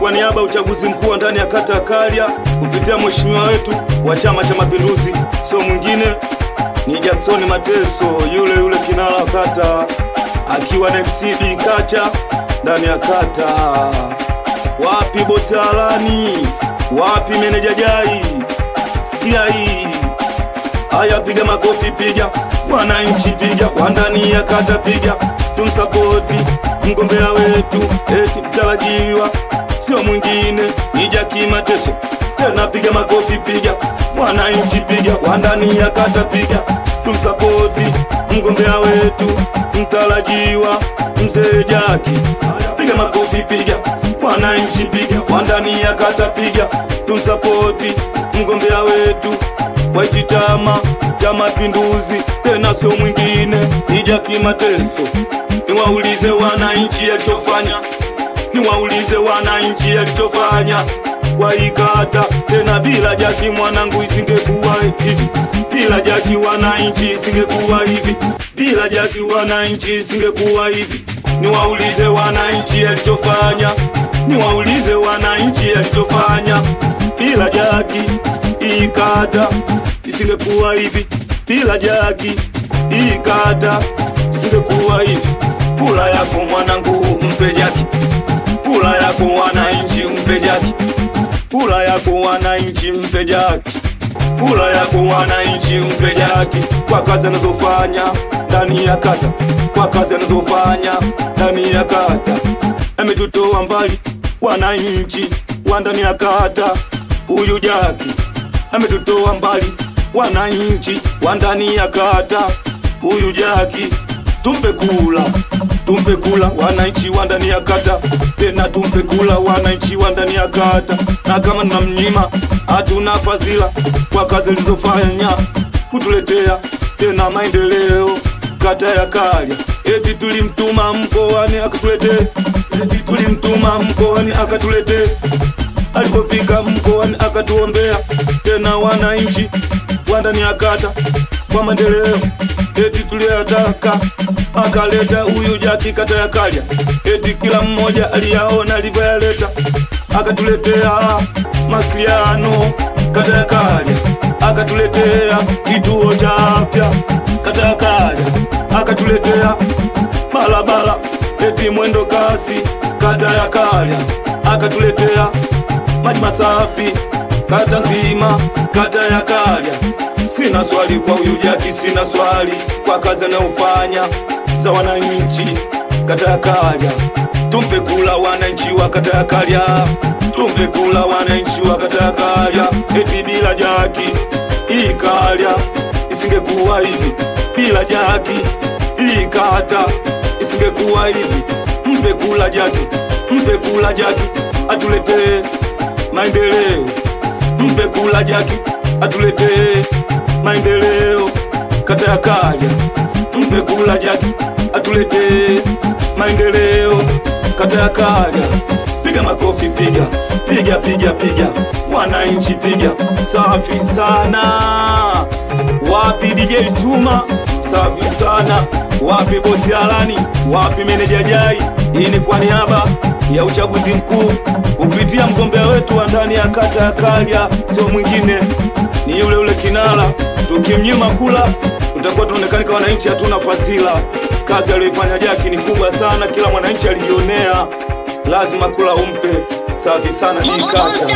kwa niaba ya uchaguzi mkuu ndani ya kata ya Kalya kupitia mheshimiwa wetu wa Chama cha Mapinduzi, sio mwingine ni Jackson Mateso, yule kinara kata, akiwa na FCB Kacha ndani ya kata. Wapi bosi Alani? Wapi meneja Jai? Sikia hii. Haya, piga makofi, piga wananchi, piga wandani ya kata, piga tumsapoti mgombea wetu eti mtarajiwa, sio mwingine ni Jackson Mateso. Tena piga makofi, piga wananchi, piga wandani ya kata, piga tumsapoti mgombea wetu mtarajiwa mzee Jackie. Piga makofi, piga wananchi, piga wandani ya kata, piga tumsapoti mgombea wetu wa Chama cha Mapinduzi, tena sio mwingine ni Jackson Mateso. Niwaulize wananchi alichofanya, niwaulize wananchi alichofanya kwa ikata, tena bila Jackie mwanangu isingekuwa hivi, bila Jackie wananchi isingekuwa hivi, bila Jackie wananchi isingekuwa hivi. Niwaulize wananchi alichofanya, niwaulize wananchi alichofanya, bila Jackie ikata isingekuwa hivi, bila Jackie ikata isingekuwa hivi. Kula yako mwanangu mpe Jackie, kula yako wananchi mpe Jackie, kula yako wananchi mpe Jackie, kula yako wananchi mpe Jackie, kwa kazi anazofanya ndani ya kata, kwa kazi anazofanya ndani ya kata. Ametutoa mbali wananchi wa ndani ya kata, huyu Jackie ametutoa mbali wananchi wa ndani ya kata, huyu Jackie. Tumpe kula, tumpe kula wananchi wa ndani ya kata, tena tumpe kula wananchi wa ndani ya kata. Na kama tunamnyima hatuna fadhila kwa kazi alizofanya kutuletea tena maendeleo kata ya Kalya. Eti tulimtuma mkoani akatuletee, eti tulimtuma mkoani akatuletee, alipofika mkoani akatuombea tena wananchi wa ndani ya kata kwa maendeleo eti tuliyotaka akaleta huyu Jackie kata ya Kalya. Eti kila mmoja aliyaona alivyoyaleta, akatuletea masiliano kata ya Kalya, akatuletea kituo cha afya kata ya Kalya, akatuletea barabara eti mwendo kasi kata ya Kalya, akatuletea maji masafi kata nzima kata ya Kalya. Sina swali kwa huyu Jackie, sina swali kwa kazi anayofanya za wananchi kata ya Kalya. Tumpe kula wananchi wa kata ya Kalya, tumpe kula wananchi wa kata ya Kalya. Eti bila Jackie hii Kalya isingekuwa hivi, bila Jackie hii kata isingekuwa hivi. Mpe kula Jackie, mpe kula Jackie atuletee maendeleo, mpe kula Jackie atuletee maendeleo kata ya Kalya, mpe kula Jackie atuletee maendeleo kata ya Kalya. Piga makofi, piga piga piga piga wananchi, piga safi sana. Wapi DJ Chuma? Safi sana. Wapi bosi Alani? Wapi meneja Jai? Hii ni kwa niaba ya uchaguzi mkuu kupitia mgombea wetu wa ndani ya kata ya Kalya, sio mwingine ni yule kinara. Tukimnyima kula tutakuwa tunaonekana kwa wananchi hatuna fadhila. Kazi aliyofanya Jackie ni kubwa sana, kila mwananchi alijionea, lazima kula umpe. Safi sana ni kata.